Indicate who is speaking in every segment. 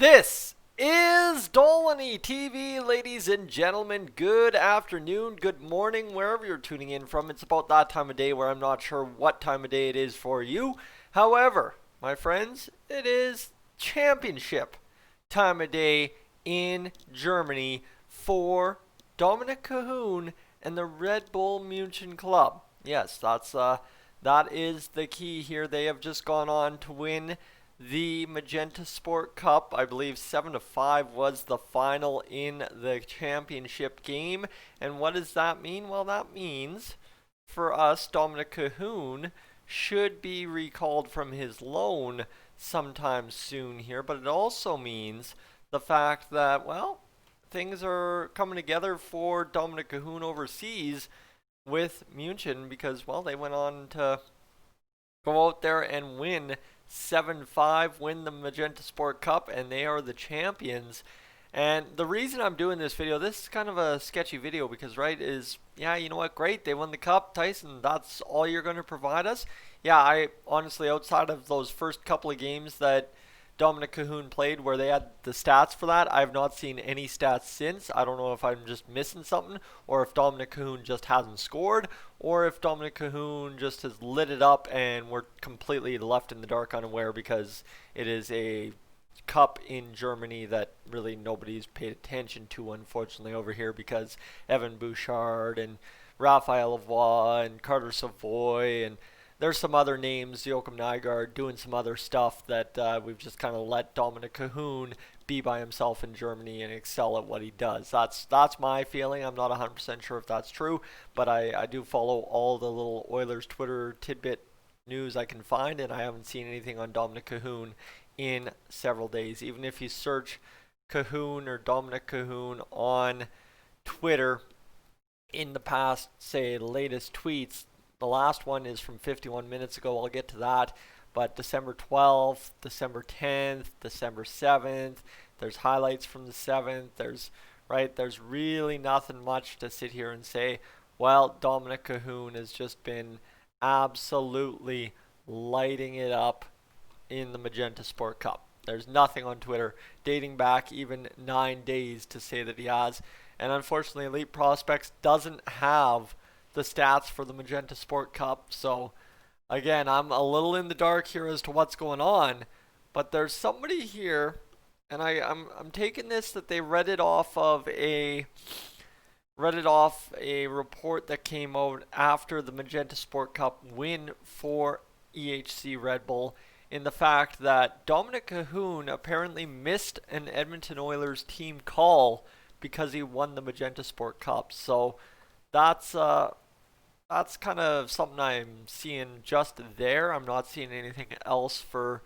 Speaker 1: This is Dolynny TV, ladies and gentlemen. Good afternoon, good morning, wherever you're tuning in from. It's about that time of day where I'm not sure what time of day it is for you. However, my friends, it is championship time of day in Germany for DOMINIK KAHUN and the Red Bull Munchen club. Yes, that is the key here. They have just gone on to win the Magenta Sport Cup. I believe 7-5 was the final in the championship game. And what does that mean? Well, that means for us, DOMINIK KAHUN should be recalled from his loan sometime soon here. But it also means the fact that, well, things are coming together for DOMINIK KAHUN overseas with Munchen because, well, they went on to go out there and win 7-5, win the Magenta Sport Cup, and they are the champions. And the reason I'm doing this video, this is kind of a sketchy video because, right, is, yeah, you know what, great, they won the cup, Tyson, that's all you're going to provide us? Yeah, I honestly, outside of those first couple of games that DOMINIK KAHUN played where they had the stats for that, I have not seen any stats since. I don't know if I'm just missing something, or if DOMINIK KAHUN just hasn't scored, or if DOMINIK KAHUN just has lit it up and we're completely left in the dark unaware because it is a cup in Germany that really nobody's paid attention to, unfortunately, over here because Evan Bouchard and Raphael Lavoie and Carter Savoy and there's some other names, Joachim Nygaard, doing some other stuff that we've just kind of let DOMINIK KAHUN be by himself in Germany and excel at what he does. That's my feeling. I'm not 100% sure if that's true, but I do follow all the little Oilers Twitter tidbit news I can find, and I haven't seen anything on DOMINIK KAHUN in several days. Even if you search KAHUN or DOMINIK KAHUN on Twitter in the past, say, latest tweets, the last one is from 51 minutes ago. I'll get to that. But December 12th, December 10th, December 7th, there's highlights from the 7th. There's really nothing much to sit here and say, well, DOMINIK KAHUN has just been absolutely lighting it up in the Magenta Sport Cup. There's nothing on Twitter dating back even 9 days to say that he has. And unfortunately, Elite Prospects doesn't have the stats for the Magenta Sport Cup. So again, I'm a little in the dark here as to what's going on, but there's somebody here, and I'm taking this that they read it off a report that came out after the Magenta Sport Cup win for EHC Red Bull, in the fact that DOMINIK KAHUN apparently missed an Edmonton Oilers team call because he won the Magenta Sport Cup. So that's kind of something I'm seeing just there. I'm not seeing anything else for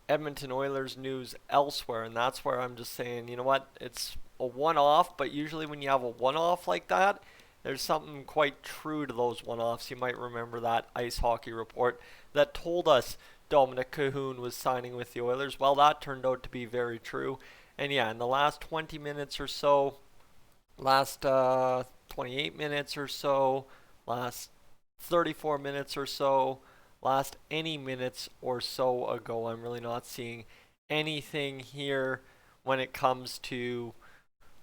Speaker 1: Edmonton Oilers news elsewhere, and that's where I'm just saying, you know what, it's a one-off, but usually when you have a one-off like that, there's something quite true to those one-offs. You might remember that ice hockey report that told us DOMINIK KAHUN was signing with the Oilers. Well, that turned out to be very true. And yeah, in the last 20 minutes or so, last 28 minutes or so, last 34 minutes or so, last any minutes or so ago, I'm really not seeing anything here when it comes to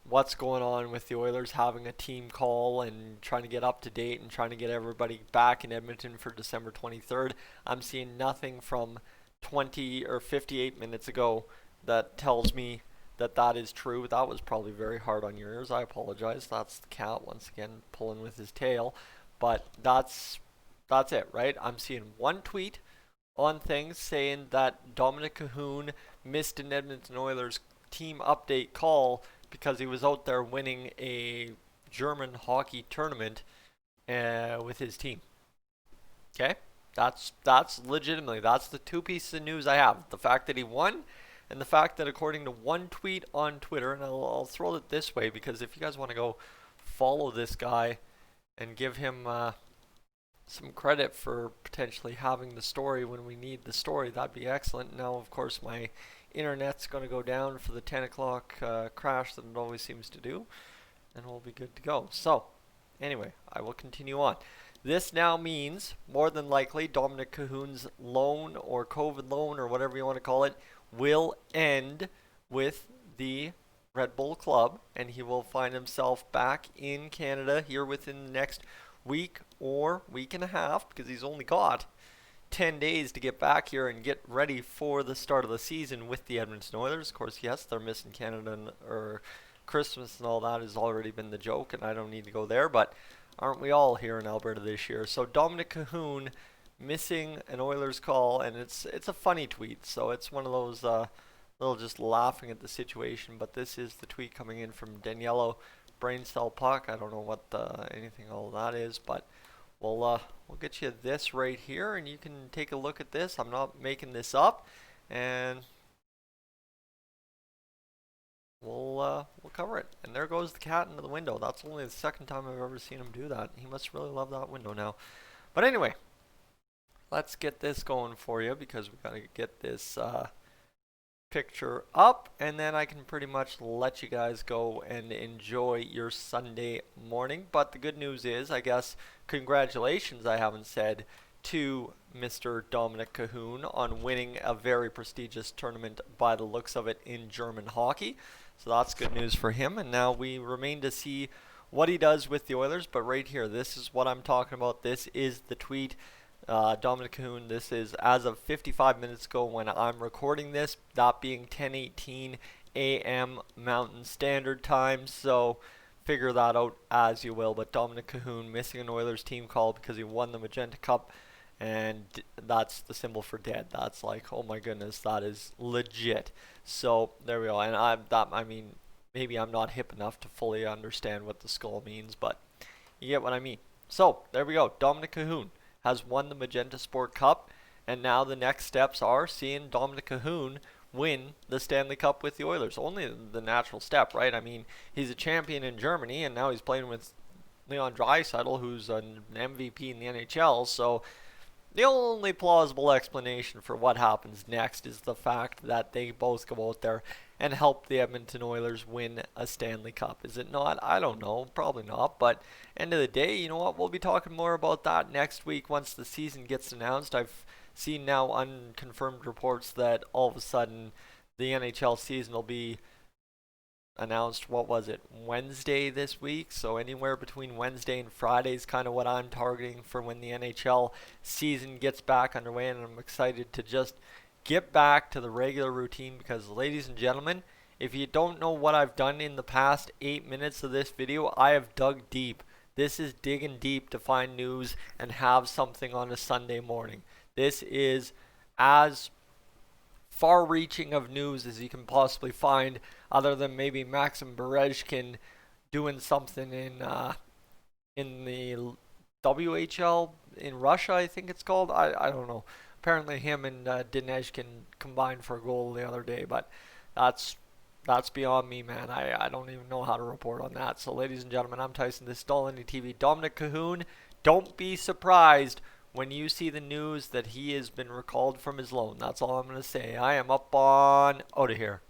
Speaker 1: what's going on with the Oilers having a team call and trying to get up to date and trying to get everybody back in Edmonton for December 23rd. I'm seeing nothing from 20 or 58 minutes ago that tells me that that is true. That was probably very hard on your ears. I apologize. That's the cat once again pulling with his tail. But that's it, right? I'm seeing one tweet on things saying that DOMINIK KAHUN missed an Edmonton Oilers team update call because he was out there winning a German hockey tournament with his team. Okay? That's legitimately, that's the two pieces of news I have. The fact that he won, and the fact that according to one tweet on Twitter, and I'll throw it this way because if you guys want to go follow this guy and give him some credit for potentially having the story when we need the story, that'd be excellent. Now, of course, my internet's going to go down for the 10 o'clock crash that it always seems to do, and we'll be good to go. So, anyway, I will continue on. This now means, more than likely, DOMINIK KAHUN's loan or COVID loan or whatever you want to call it will end with the Red Bull Club, and he will find himself back in Canada here within the next week or week and a half, because he's only got 10 days to get back here and get ready for the start of the season with the Edmonton Oilers. Of course, yes, they're missing Canada or Christmas and all that has already been the joke, and I don't need to go there, but aren't we all here in Alberta this year? So DOMINIK KAHUN missing an Oilers call, and it's a funny tweet, so it's one of those little just laughing at the situation, but this is the tweet coming in from Daniello Braincell Puck. I don't know what anything all that is, but we'll get you this right here, and you can take a look at this. I'm not making this up, and we'll cover it. And there goes the cat into the window. That's only the second time I've ever seen him do that. He must really love that window now. But anyway, let's get this going for you, because we got to get this picture up, and then I can pretty much let you guys go and enjoy your Sunday morning. But the good news is, I guess, congratulations, I haven't said, to Mr. DOMINIK KAHUN on winning a very prestigious tournament by the looks of it in German hockey. So that's good news for him, and now we remain to see what he does with the Oilers. But right here, this is what I'm talking about. This is the tweet. DOMINIK KAHUN, this is as of 55 minutes ago when I'm recording this, that being 10:18 a.m. Mountain Standard Time, so figure that out as you will. But DOMINIK KAHUN missing an Oilers team call because he won the Magenta Cup, and that's the symbol for dead. That's like, oh my goodness, that is legit. So there we go. And I mean, maybe I'm not hip enough to fully understand what the skull means, but you get what I mean. So there we go. DOMINIK KAHUN has won the Magenta Sport Cup, and now the next steps are seeing DOMINIK KAHUN win the Stanley Cup with the Oilers. Only the natural step, right? I mean, he's a champion in Germany, and now he's playing with Leon Draisaitl, who's an MVP in the NHL, so the only plausible explanation for what happens next is the fact that they both go out there and help the Edmonton Oilers win a Stanley Cup. Is it not? I don't know. Probably not. But end of the day, you know what? We'll be talking more about that next week once the season gets announced. I've seen now unconfirmed reports that all of a sudden the NHL season will be announced, what was it, Wednesday this week? So anywhere between Wednesday and Friday is kind of what I'm targeting for when the NHL season gets back underway, and I'm excited to just get back to the regular routine, because ladies and gentlemen, if you don't know what I've done in the past 8 minutes of this video, I have dug deep. This is digging deep to find news and have something on a Sunday morning. This is as far-reaching of news as you can possibly find, other than maybe Maxim Berezhkin doing something in the WHL in Russia, I think it's called. I don't know. Apparently him and Dineshkin combined for a goal the other day, but that's beyond me, man. I don't even know how to report on that. So ladies and gentlemen, I'm Tyson. This is Dolynny TV. DOMINIK KAHUN, don't be surprised when you see the news that he has been recalled from his loan. That's all I'm going to say. I am up on out of here.